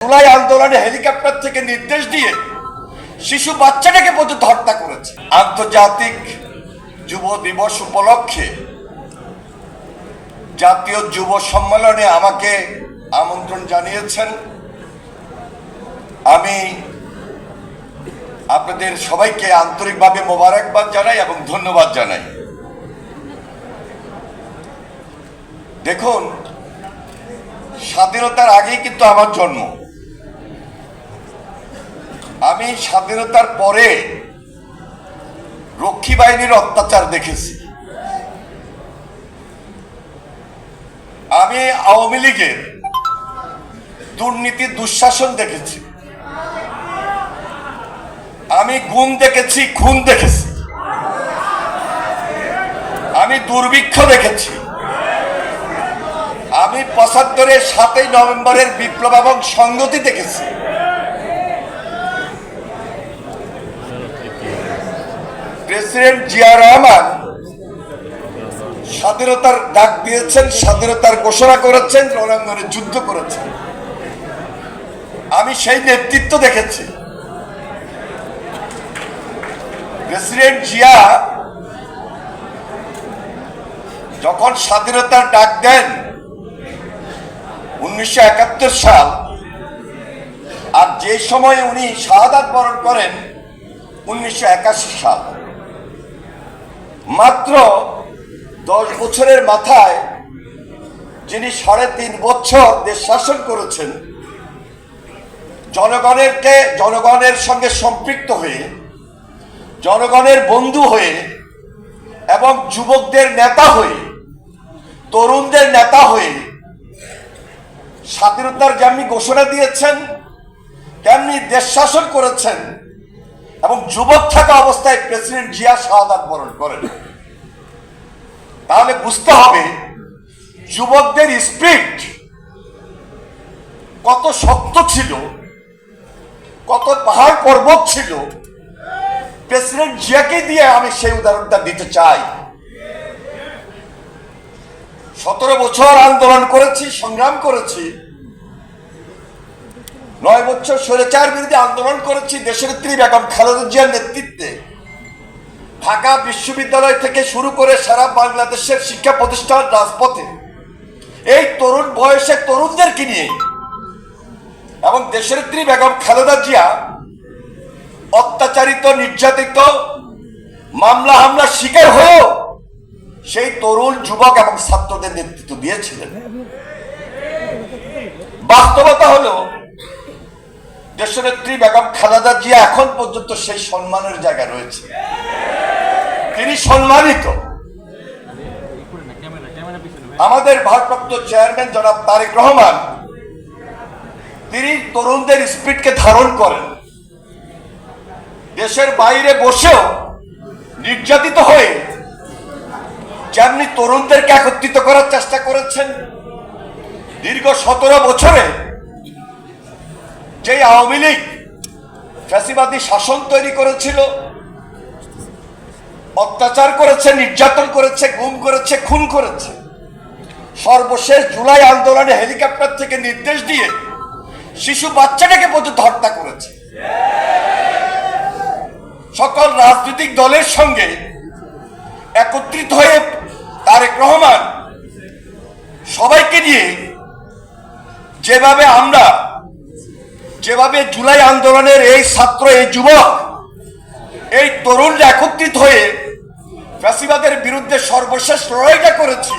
জুলাই আন্দোলনে হেলিকপ্টার থেকে নির্দেশ দিয়ে শিশু বাচ্চাটাকে পর্যন্ত হত্যা করেছে। আন্তর্জাতিক যুব দিবস উপলক্ষে জাতীয় যুব সম্মেলনে আমাকে আমন্ত্রণ জানিয়েছেন। আমি আপনাদের সবাইকে আন্তরিকভাবে মোবারকবাদ জানাই এবং ধন্যবাদ জানাই। দেখুন, স্বাধীনতার আগেই কিন্তু আমার জন্ম। আমি স্বাধীনতার পরে রক্ষী বাহিনীর অত্যাচার দেখেছি। আমি আওয়ামী লীগের দুর্নীতি দুঃশাসন দেখেছি। আমি গুম দেখেছি, খুন দেখেছি। আমি দুর্ভিক্ষ দেখেছি। আমি ৭৫-এর ৭ই নভেম্বরের বিপ্লব এবং সংগতি দেখেছি। প্রেসিডেন্ট জিয়া রহমান স্বাধীনতার ডাক দিয়েছেন, স্বাধীনতার ঘোষণা করেছেন, রণাঙ্গনে যুদ্ধ করেছেন। আমি সেই নেতৃত্ব দেখেছি। প্রেসিডেন্ট জিয়া যখন স্বাধীনতার ডাক দেন ১৯৭১ সাল, আর যে সময়ে উনি শাহাদাত বরণ করেন ১৯৮১ সাল, মাত্র ১০ বছরের মাথায় যিনি ৩.৫ বছর দেশ শাসন করেছেন, জনগণের সঙ্গে সম্পৃক্ত হয়ে, জনগণের বন্ধু হয়ে এবং যুবকদের নেতা হয়ে, তরুণদের নেতা হয়ে স্বাধীনতার যেমনি ঘোষণা দিয়েছেন তেমনি দেশ শাসন করেছেন এবং যুবক থাকা অবস্থায় প্রেসিডেন্ট জিয়া শাহাদাত বরণ করেন। তাহলে বুঝতে হবে যুবকদের স্পিরিট কত শক্ত ছিল, কত পাহাড় পর্বত ছিল। প্রেসিডেন্ট জিয়াকে দিয়ে আমি সেই উদাহরণটা দিতে চাই। ১৭ বছর আন্দোলন করেছি, সংগ্রাম করেছি। ৯ বছর স্বৈরাচার বিরোধী আন্দোলন করেছি দেশনেত্রী বেগম খালেদা জিয়ার নেতৃত্বে। ঢাকা বিশ্ববিদ্যালয় থেকে শুরু করে সারা বাংলাদেশের শিক্ষা প্রতিষ্ঠান রাজপথে এই তরুণ বয়সে তরুণদেরকে নিয়ে, এবং দেশনেত্রী বেগম খালেদা জিয়া অত্যাচারিত, নির্যাতিত, মামলা হামলার শিকার হয়েও সেই তরুণ, যুবক এবং ছাত্রদের নেতৃত্ব দিয়েছিলেন। বাস্তবতা হলো দেশনেত্রী বেগম খালেদা জিয়া এখন পর্যন্ত সেই সম্মানের জায়গায় রয়েছে। তিনি সম্মানিত। আমাদের ভারপ্রাপ্ত চেয়ারম্যান জনাব তারেক রহমান, তিনি তরুণদের স্পিরিটকে ধারণ করেন। দেশের বাইরে বসেও নির্যাতিত হয়ে যেমনি তরুণদেরকে একত্রিত করার চেষ্টা করেছেন। দীর্ঘ ১৭ বছরে যে আওয়ামী লীগ ফ্যাসিবাদী শাসন তৈরি করেছিল, অত্যাচার করেছে, নির্যাতন করেছে, গুম করেছে, খুন করেছে, সর্বশেষ জুলাই আন্দোলনে হেলিকপ্টার থেকে নির্দেশ দিয়ে শিশু বাচ্চাটাকে পর্যন্ত হত্যা করেছে। সকল রাজনৈতিক দলের সঙ্গে একত্রিত হয়ে তারেক রহমান সবাইকে নিয়ে যেভাবে জুলাই আন্দোলনের এই ছাত্র, এই যুবক, এই তরুণরা একত্রিত হয়ে ফ্যাসিবাদের বিরুদ্ধে সর্বশেষ লড়াইটা করেছি,